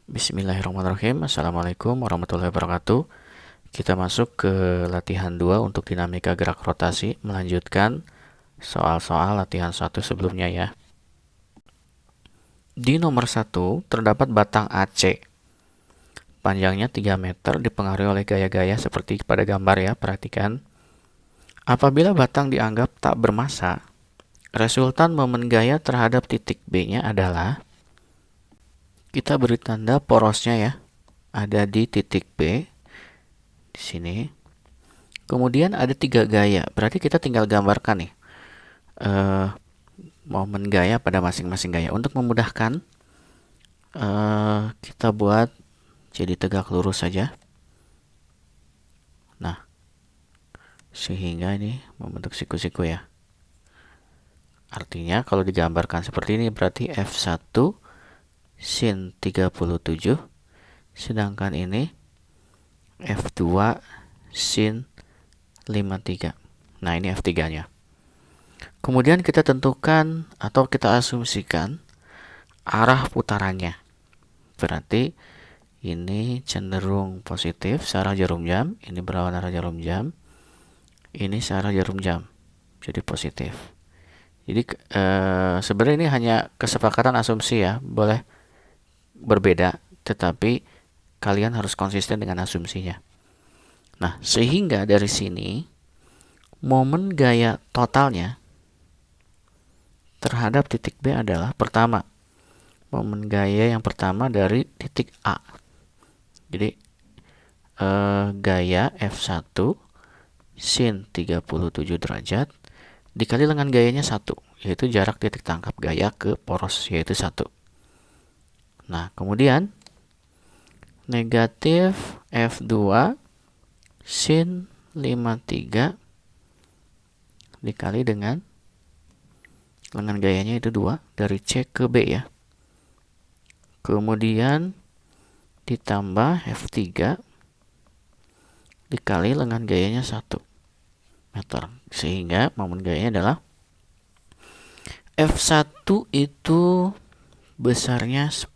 Bismillahirrahmanirrahim. Assalamualaikum warahmatullahi wabarakatuh. Kita masuk ke latihan 2 untuk dinamika gerak rotasi, melanjutkan soal-soal latihan 1 sebelumnya ya. Di nomor 1 terdapat batang AC. Panjangnya 3 meter dipengaruhi oleh gaya-gaya seperti pada gambar ya, perhatikan. Apabila batang dianggap tak bermassa, resultan momen gaya terhadap titik B-nya adalah, kita beri tanda porosnya ya, ada di titik B, di sini. Kemudian ada 3 gaya, berarti kita tinggal gambarkan nih momen gaya pada masing-masing gaya. Untuk memudahkan, kita buat jadi tegak lurus saja. Nah, sehingga ini membentuk siku-siku ya. Artinya kalau digambarkan seperti ini berarti F1 sin 37, sedangkan ini F2 sin 53. Nah, ini F3-nya. Kemudian kita tentukan atau kita asumsikan arah putarannya. Berarti ini cenderung positif searah jarum jam, ini berlawan arah jarum jam, ini searah jarum jam, jadi positif. Jadi sebenarnya ini hanya kesepakatan asumsi ya, boleh berbeda, tetapi kalian harus konsisten dengan asumsinya. Nah, sehingga dari sini momen gaya totalnya terhadap titik B adalah, pertama, momen gaya yang pertama dari titik A. Jadi gaya F1 sin 37 derajat dikali dengan gayanya 1, yaitu jarak titik tangkap gaya ke poros, yaitu 1. Nah, kemudian negatif F2 sin 53 dikali dengan gayanya itu 2 dari C ke B ya. Kemudian ditambah F3 dikali dengan gayanya 1 meter. Sehingga momen gayanya adalah F1 itu besarnya 10,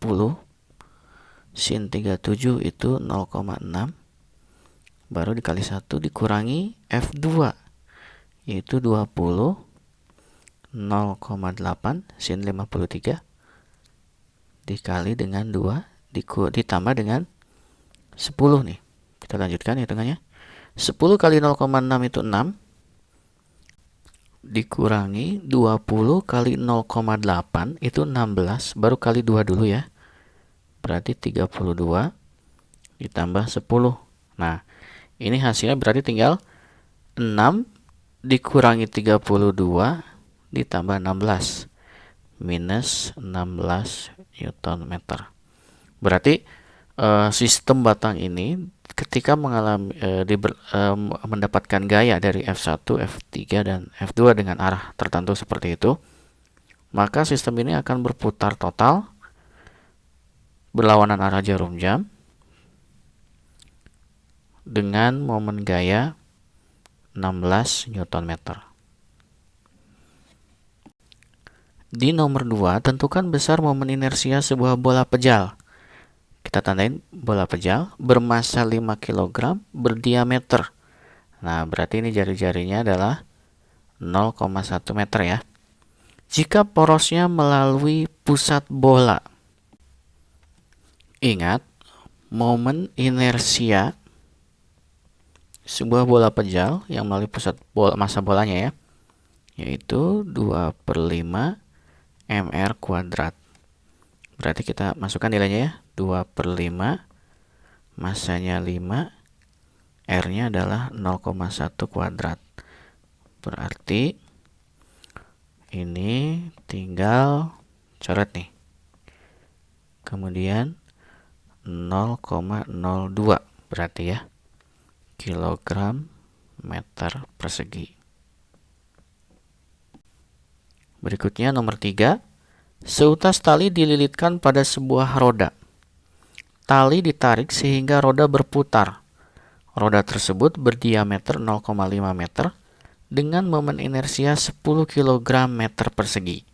sin 37 itu 0,6, baru dikali 1 dikurangi F2 yaitu 20, 0,8 sin 53 dikali dengan 2 ditambah dengan 10 nih. Kita lanjutkan hitungannya. 10 kali 0,6 itu 6 dikurangi 20 kali 0,8 itu 16, baru kali 2 dulu ya. Berarti 32 ditambah 10. Nah, ini hasilnya berarti tinggal 6 dikurangi 32 ditambah 16 minus 16 Newton meter. Berarti sistem batang ini ketika mengalami mendapatkan gaya dari F1, F3 dan F2 dengan arah tertentu seperti itu, maka sistem ini akan berputar total berlawanan arah jarum jam dengan momen gaya 16 Newton meter. Di nomor 2, tentukan besar momen inersia sebuah bola pejal. Kita tandain bola pejal bermassa 5 kg berdiameter. Nah, berarti ini jari-jarinya adalah 0,1 meter ya. Jika porosnya melalui pusat bola. Ingat, momen inersia sebuah bola pejal yang melalui pusat massa bolanya ya, yaitu 2/5 mr kuadrat. Berarti kita masukkan nilainya ya, 2/5, massanya 5, R-nya adalah 0,1 kuadrat. Berarti ini tinggal coret nih. Kemudian 0,02 berarti ya, kilogram meter persegi. Berikutnya nomor 3, seutas tali dililitkan pada sebuah roda. Tali ditarik sehingga roda berputar. Roda tersebut berdiameter 0,5 meter dengan momen inersia 10 kg meter persegi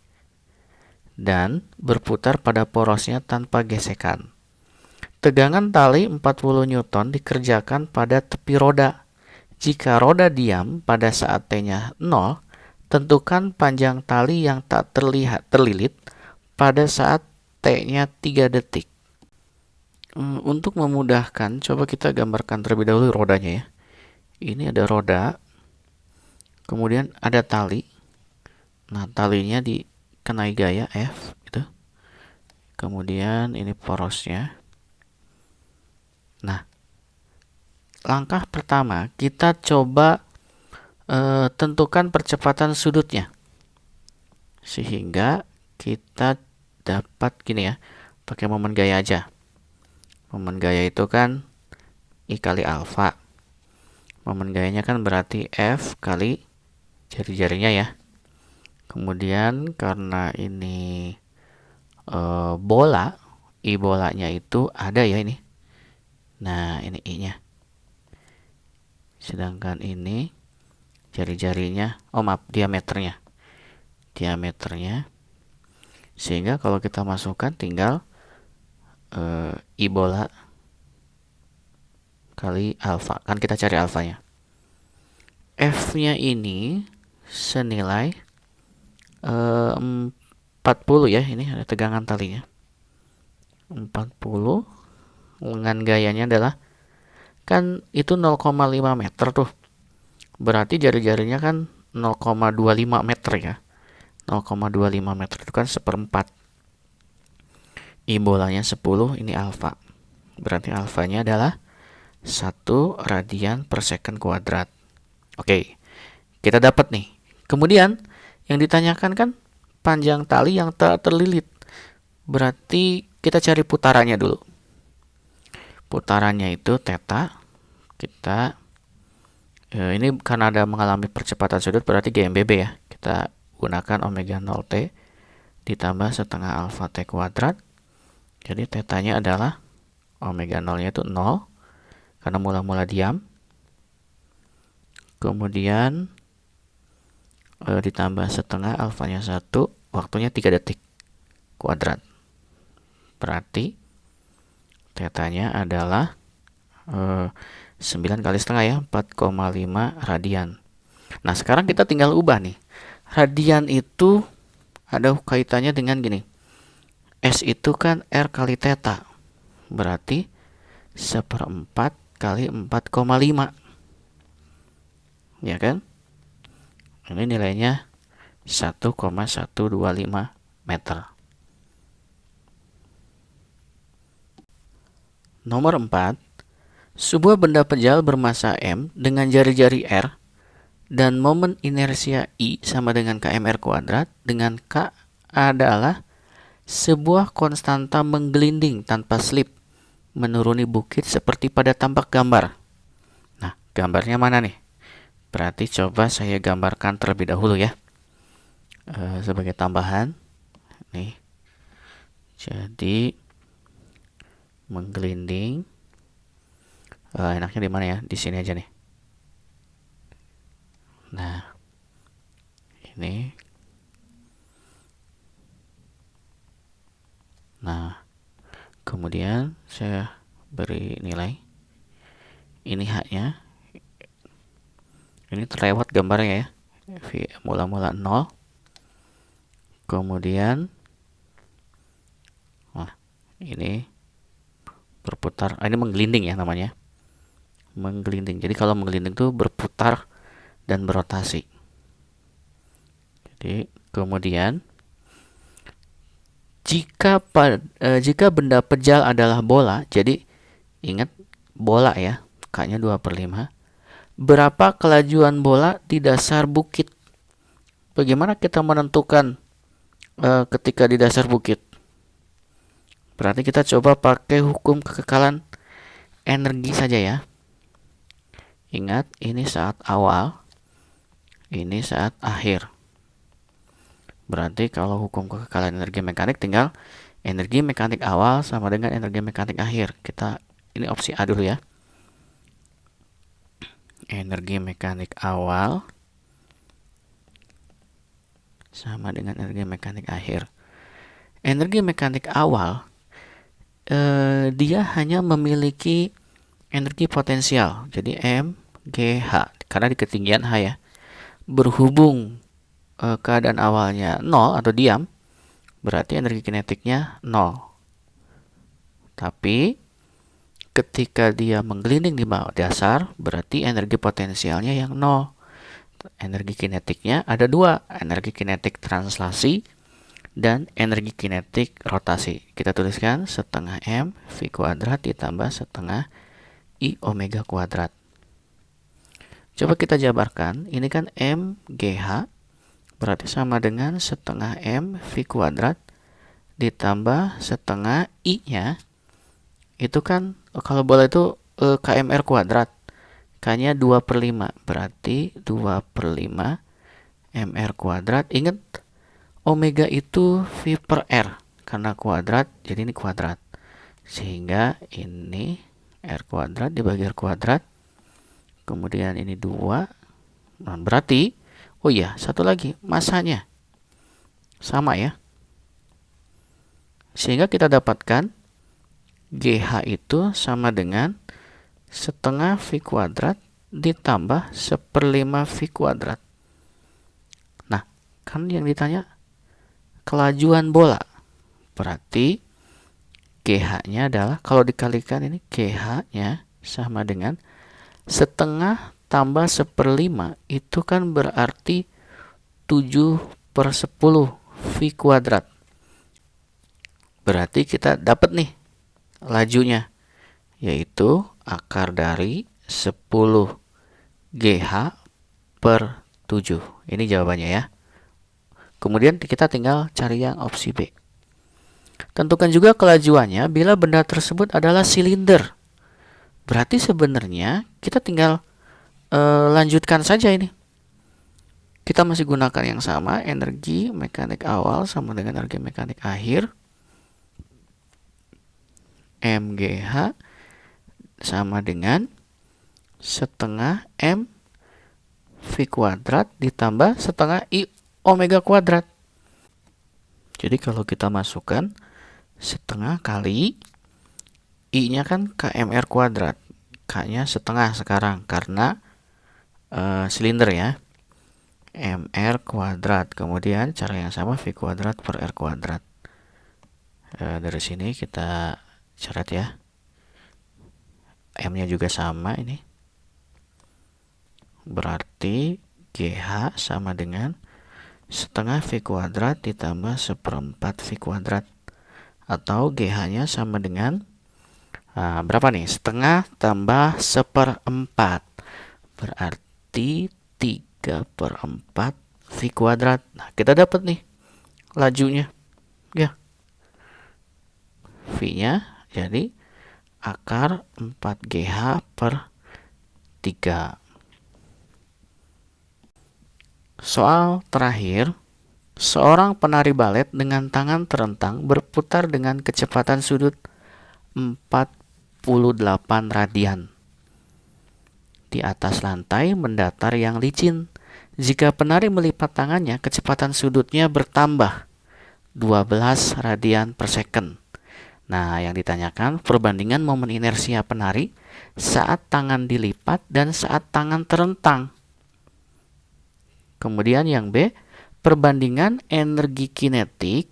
dan berputar pada porosnya tanpa gesekan. tegangan tali 40 Newton dikerjakan pada tepi roda. Jika roda diam pada saat T-nya 0, tentukan panjang tali yang tak terlilit pada saat T-nya 3 detik. Untuk memudahkan, coba kita gambarkan terlebih dahulu rodanya ya. Ini ada roda, kemudian ada tali. Nah, talinya dikenai gaya F gitu. Kemudian ini porosnya. Nah, langkah pertama kita coba tentukan percepatan sudutnya. Sehingga kita dapat gini ya, pakai momen gaya aja. Momen gaya itu kan I kali alfa. Momen gayanya kan berarti F kali jari-jarinya ya. Kemudian karena ini bola, I bolanya itu ada ya ini. Nah, ini I-nya. Sedangkan ini jari-jarinya, maaf, diameternya. Sehingga kalau kita masukkan tinggal I bola kali alfa. Kan kita cari alfanya. F-nya ini senilai 40 ya. Ini ada tegangan talinya. 40 dengan gayanya adalah kan itu 0,5 meter tuh. Berarti jari-jarinya kan 0,25 meter ya. 0,25 meter itu kan 1/4. I bolanya 10, ini alfa. Berarti alfanya adalah 1 radian per second kuadrat. Oke, kita dapat nih. Kemudian yang ditanyakan kan panjang tali yang tak terlilit. Berarti kita cari putarannya dulu. Putarannya itu theta. Kita ini karena ada mengalami percepatan sudut berarti GMBB ya. Kita gunakan omega 0T ditambah setengah alfa T kuadrat. Jadi tetanya adalah omega 0-nya itu 0 karena mula-mula diam. Kemudian ditambah setengah alfanya 1, waktunya 3 detik kuadrat. Berarti tetanya adalah 9 kali setengah ya, 4,5 radian. Nah, sekarang kita tinggal ubah nih. Radian itu ada kaitannya dengan gini. S itu kan R kali theta. Berarti 1/4 kali 4,5. Ya kan? Ini nilainya 1,125 meter. Nomor 4. Sebuah benda pejal bermasa M dengan jari-jari R dan momen inersia I sama dengan kmr kuadrat dengan K adalah sebuah konstanta menggelinding tanpa slip menuruni bukit seperti pada tampak gambar. Nah, gambarnya mana nih? Berarti coba saya gambarkan terlebih dahulu ya. Sebagai tambahan. Nih. Jadi menggelinding. Enaknya di mana ya? Di sini aja nih. Nah, ini. Nah, kemudian saya beri nilai. Ini haknya. Ini terlewat gambarnya ya. V mula-mula 0. Kemudian ini berputar. Ini menggelinding ya namanya. Menggelinding. Jadi kalau menggelinding itu berputar dan berotasi. Jadi kemudian jika benda pejal adalah bola, jadi ingat bola ya, K-nya 2/5. Berapa kelajuan bola di dasar bukit? Bagaimana kita menentukan ketika di dasar bukit? Berarti kita coba pakai hukum kekekalan energi saja ya. Ingat, ini saat awal, ini saat akhir. Berarti kalau hukum kekekalan energi mekanik tinggal energi mekanik awal sama dengan energi mekanik akhir. Ini opsi A dulu ya. Energi mekanik awal sama dengan energi mekanik akhir. Energi mekanik awal dia hanya memiliki energi potensial. Jadi MGH karena di ketinggian H ya. Berhubung keadaan awalnya 0 atau diam, berarti energi kinetiknya 0. Tapi ketika dia menggelinding di bawah dasar, berarti energi potensialnya yang 0. Energi kinetiknya ada dua, energi kinetik translasi dan energi kinetik rotasi. Kita tuliskan setengah M V kuadrat ditambah setengah I omega kuadrat. Coba kita jabarkan, ini kan MGH berarti sama dengan setengah M V kuadrat ditambah setengah I-nya, itu kan kalau bola itu KMR kuadrat. K-nya 2/5, berarti 2/5 MR kuadrat. Ingat, omega itu V per R, karena kuadrat, jadi ini kuadrat. Sehingga ini R kuadrat dibagi R kuadrat. Kemudian ini 2. Nah, berarti, oh iya, satu lagi, masanya sama ya. Sehingga kita dapatkan GH itu sama dengan setengah V kuadrat ditambah 1/5 V kuadrat. Nah, kan yang ditanya kelajuan bola. Berarti GH-nya adalah, kalau dikalikan ini GH-nya sama dengan setengah tambah 1/5, itu kan berarti 7/10 V kuadrat. Berarti kita dapat nih lajunya, yaitu akar dari 10 GH per 7. Ini jawabannya ya. Kemudian kita tinggal cari yang opsi B. Tentukan juga kelajuannya bila benda tersebut adalah silinder. Berarti sebenarnya kita tinggal lanjutkan saja ini. Kita masih gunakan yang sama, energi mekanik awal sama dengan energi mekanik akhir. MGH sama dengan setengah M V kuadrat ditambah setengah I omega kuadrat. Jadi kalau kita masukkan setengah kali I-nya kan KMR kuadrat. K-nya setengah sekarang karena silinder ya. MR kuadrat. Kemudian cara yang sama V kuadrat per R kuadrat. Dari sini kita coret ya. M-nya juga sama ini. Berarti GH sama dengan setengah V kuadrat ditambah 1/4 V kuadrat. Atau GH-nya sama dengan berapa nih? Setengah tambah 1/4. Berarti 3/4 V kuadrat. Nah, kita dapat nih lajunya. Ya. V-nya jadi akar 4GH per 3. Soal terakhir, seorang penari balet dengan tangan terentang berputar dengan kecepatan sudut 48 radian di atas lantai mendatar yang licin. Jika penari melipat tangannya, kecepatan sudutnya bertambah 12 radian per second. Nah, yang ditanyakan perbandingan momen inersia penari saat tangan dilipat dan saat tangan terentang. Kemudian yang B, perbandingan energi kinetik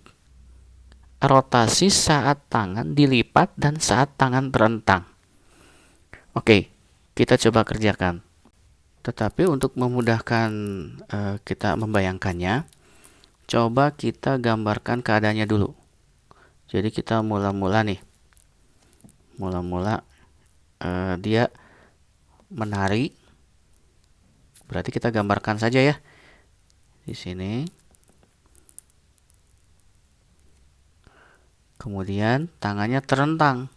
rotasi saat tangan dilipat dan saat tangan terentang. Oke, kita coba kerjakan. Tetapi untuk memudahkan kita membayangkannya, coba kita gambarkan keadaannya dulu. Jadi kita mula-mula nih. Mula-mula dia menari. Berarti kita gambarkan saja ya. Di sini. Kemudian tangannya terentang.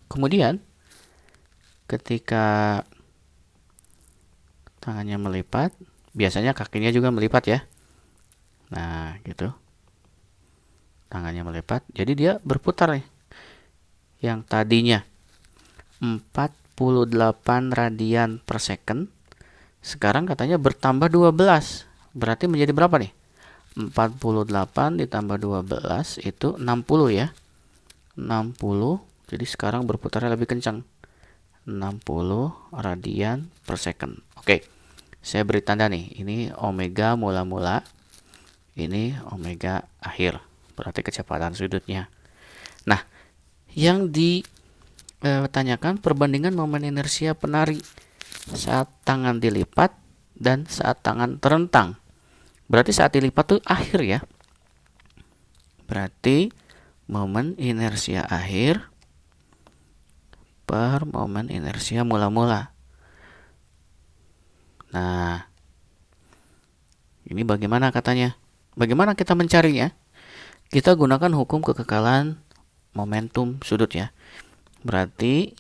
Kemudian ketika tangannya melipat, biasanya kakinya juga melipat ya. Nah, gitu. Tangannya melipat, jadi dia berputar nih. Yang tadinya 48 radian per second, sekarang katanya bertambah 12. Berarti menjadi berapa nih? 48 ditambah 12 itu 60 ya. 60. Jadi sekarang berputarnya lebih kencang. 60 radian per second. Oke. Saya beri tanda nih. Ini omega mula-mula. Ini omega akhir. Berarti kecepatan sudutnya. Nah, yang ditanyakan perbandingan momen inersia penari saat tangan dilipat dan saat tangan terentang. Berarti saat dilipat tuh akhir ya. Berarti momen inersia akhir per momen inersia mula-mula. Nah, ini bagaimana katanya? Bagaimana kita mencarinya? Kita gunakan hukum kekekalan momentum sudut ya. Berarti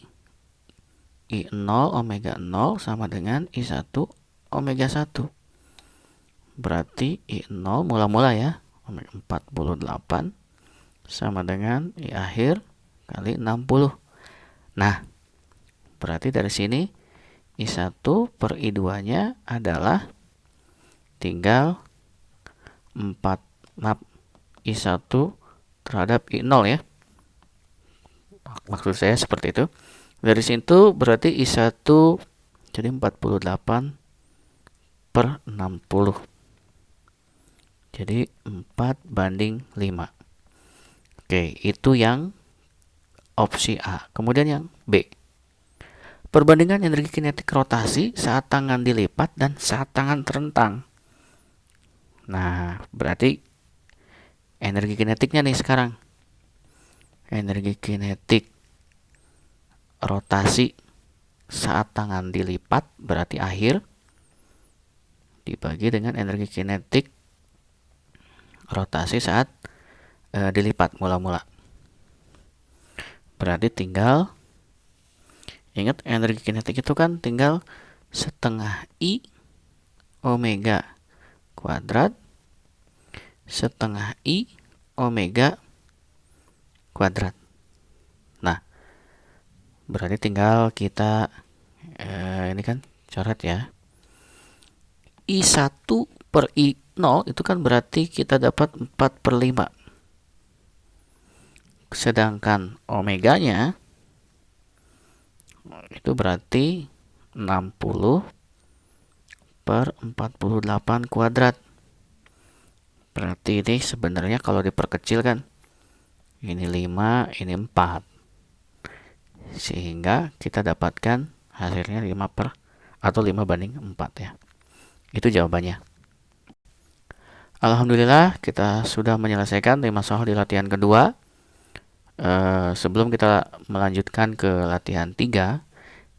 I0 omega 0 sama dengan I1 omega 1. Berarti I0 mula-mula ya, omega 48 sama dengan I akhir kali 60. Nah, berarti dari sini I1 per I2-nya adalah tinggal 4, I1 terhadap I0 ya. Maksud saya seperti itu. Dari situ berarti I1 jadi 48 per 60. Jadi 4:5. Oke, itu yang opsi A. Kemudian yang B. Perbandingan energi kinetik rotasi saat tangan dilipat dan saat tangan terentang. Nah, berarti energi kinetiknya nih sekarang. Energi kinetik rotasi saat tangan dilipat berarti akhir dibagi dengan energi kinetik rotasi saat dilipat mula-mula. Berarti tinggal, ingat energi kinetik itu kan tinggal setengah I omega kuadrat setengah I omega kuadrat. Nah, berarti tinggal kita ini kan coret ya. I1 per I0 itu kan berarti kita dapat 4/5. Sedangkan omeganya itu berarti 60 per 48 kuadrat. Berarti ini sebenarnya kalau diperkecil kan ini 5, ini 4. Sehingga kita dapatkan hasilnya 5/4 ya. Itu jawabannya. Alhamdulillah kita sudah menyelesaikan 5 soal di latihan kedua. Sebelum kita melanjutkan ke latihan 3,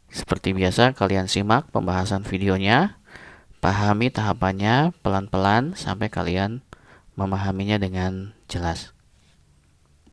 seperti biasa kalian simak pembahasan videonya, pahami tahapannya pelan-pelan sampai kalian memahaminya dengan jelas.